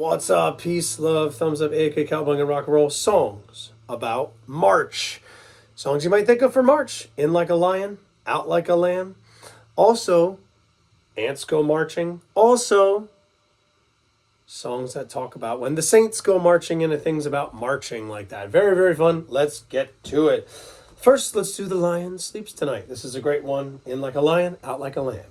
What's up? Peace, love, thumbs up, AK Cowboy and rock and roll. Songs about March. Songs you might think of for March. In like a lion, out like a lamb. Also, ants go marching. Also, songs that talk about when the saints go marching into things about marching like that. Very, very fun. Let's get to it. First, let's do The Lion Sleeps Tonight. This is a great one. In like a lion, out like a lamb.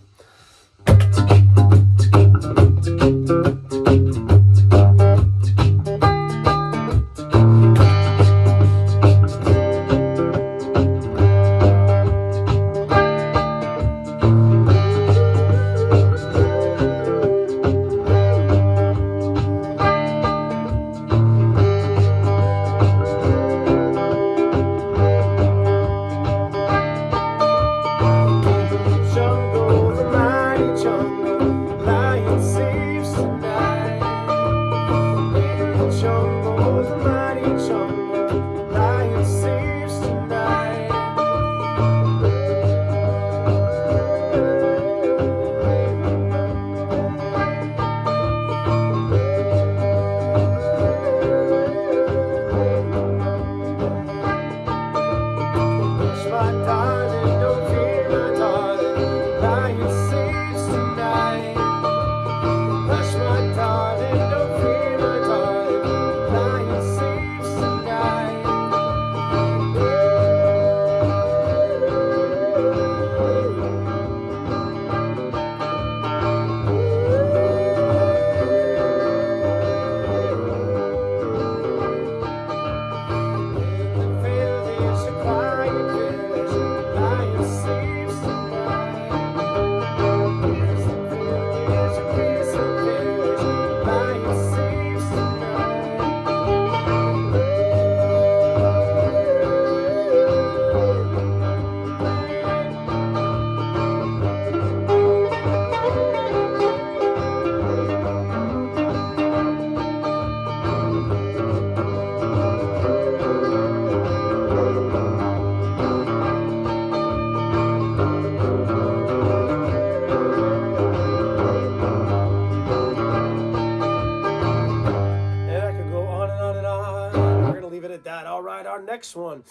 Next one,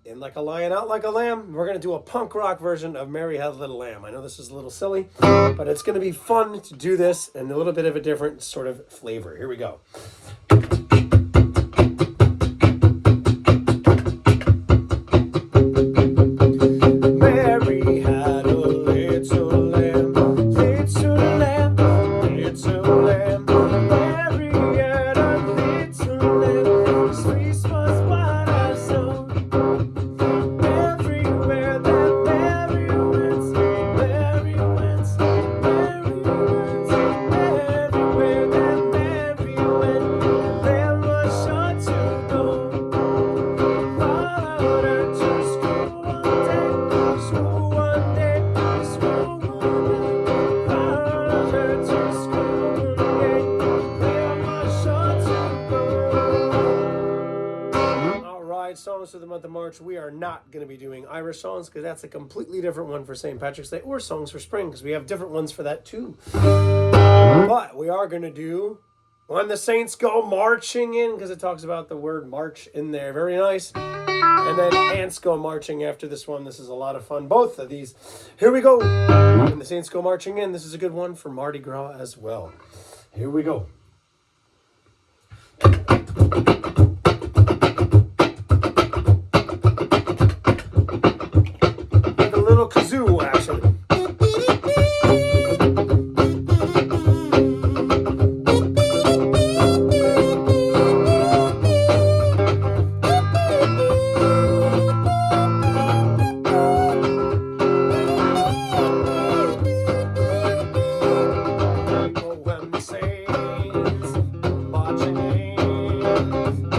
In like a lion, out like a lamb. We're going to do a punk rock version of Mary Had a Little Lamb. I know this is a little silly, but it's going to be fun to do this and a little bit of a different sort of flavor. Here we go. Mary had a little lamb, little lamb, little lamb. Mary had a little lamb, sweet was what I saw. Everywhere that Mary went, Mary went, Mary went. Everywhere that Mary went, the lamb was sure to go. Followed her to school one day, school one day, school one day. Followed her to school one day, the lamb was sure to go. All right, songs for the month of March. We are not going to be doing Irish songs because that's a completely different one for St. Patrick's Day, or songs for spring because we have different ones for that too. But we are going to do When the Saints Go Marching In because it talks about the word march in there. Very nice. And then Ants Go Marching after this one. This is a lot of fun. Both of these. Here we go. When the Saints Go Marching In. This is a good one for Mardi Gras as well. Here we go. With a little kazoo action. When the saints marching in,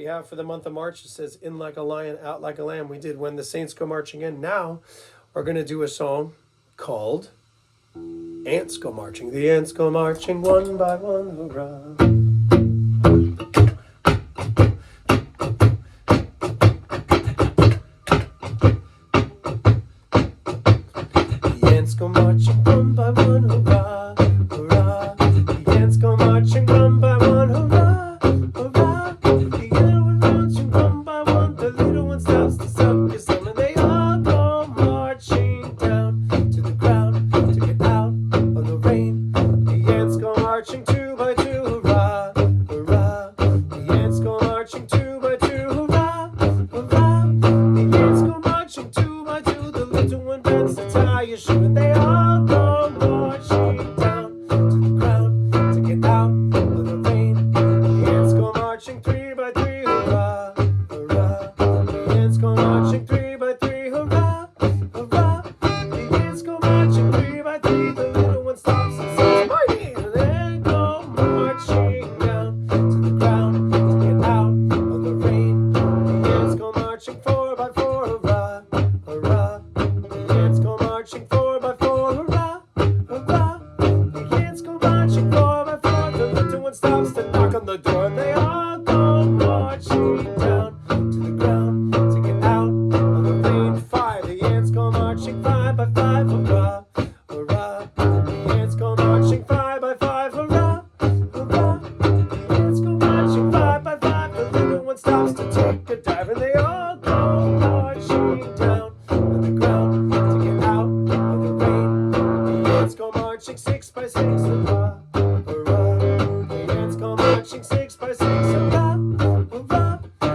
we have for the month of March. It says, in like a lion, out like a lamb. We did When the Saints Go Marching In. Now we're going to do a song called Ants Go Marching. The ants go marching one by one, hurrah. The ants go marching one by one, hurrah, hurrah. The ants go marching one by one, hurrah, hurrah. The yellow ones marching one by one. The little one stops to suck his thumb, and they all go marching down to the ground to get out of the rain. The ants go marching two by two, hurrah, hurrah. The ants go marching two by two, hurrah, hurrah. The ants go marching two by two. The little one bends to tie your shoe, and they all go marching down to the ground to get out of the rain. The ants go marching three by three, hurrah, hurrah. The ants go marching three by three, hurrah, hurrah. The ants go marching three by three. The little one stops and says, "My knees!" And they go marching down to the ground to get out of the rain. The ants go marching four by four, hurrah, hurrah. The ants go marching four by four, hurrah, hurrah. The ants go marching four by four. The little one stops to knock on the door, and they all go marching down to the ground to get out of the rain. Five, the ants go marching five by five, hurrah, hurrah. The ants go marching five by five, hurrah, hurrah. The ants go marching five by five. The little one stops to take a dive, and they all go marching down to the ground to get out of the rain. The ants go marching six by six, hurrah, hurrah. The ants go marching six by six, hurrah, hurrah. The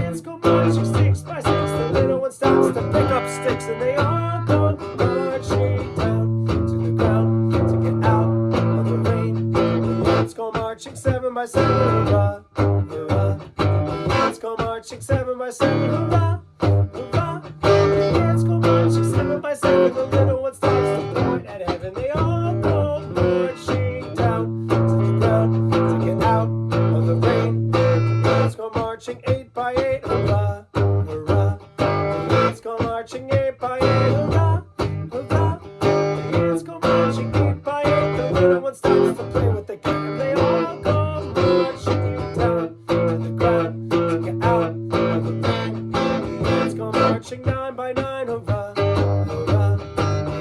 ants go marching six by six. The little one stops to pick up sticks, and they all go marching down to the ground to get out of the rain. The ants go marching seven by seven, hurrah, hurrah. The ants go marching seven by seven, hurrah, hurrah. The ants go marching seven by seven. The little one stops to point at heaven. They all go marching down to the ground to get out of the rain. The ants go marching eight by eight, hurrah, hurrah. The ants go marching eight by eight, hurrah, hurrah. The ants go marching eight by eight. The little one stops to play with the cat. They all go marching down to the ground to get out of the rain. The ants go marching nine by nine, hurrah, hurrah.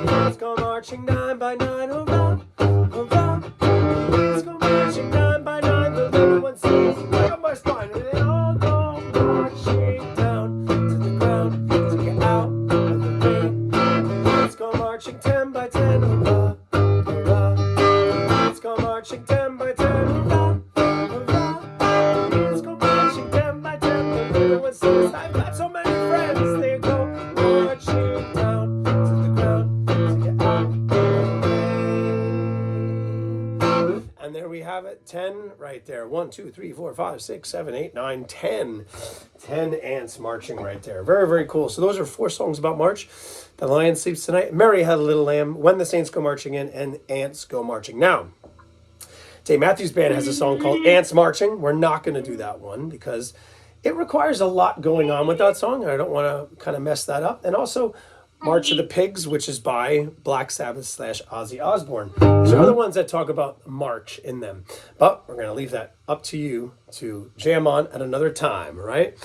The ants go marching nine by nine, hurrah, hurrah. The ants go marching nine by nine. The little one says, "Look at my spine." And they all go marching down to the ground to get out of the rain. The ants go marching 10 by 10, hurrah, hurrah. The ants go marching 10 by 10, hurrah, hurrah. The ants go marching 10 by 10. The little one says, "I've got so many friends." They go marching down to the ground to get out of the rain. And there we have it, 10 right there. 1, 2, 3, 4, 5, 6, 7, 8, 9, 10. 10 ants marching right there. Very, very cool. So those are 4 songs about March. The Lion Sleeps Tonight, Mary Had a Little Lamb, When the Saints Go Marching In, and Ants Go Marching. Now, Dave Matthews Band has a song called Ants Marching. We're not going to do that one because it requires a lot going on with that song, and I don't want to kind of mess that up. And also, March of the Pigs, which is by Black Sabbath / Ozzy Osbourne. These are the ones that talk about March in them. But we're going to leave that up to you to jam on at another time, right?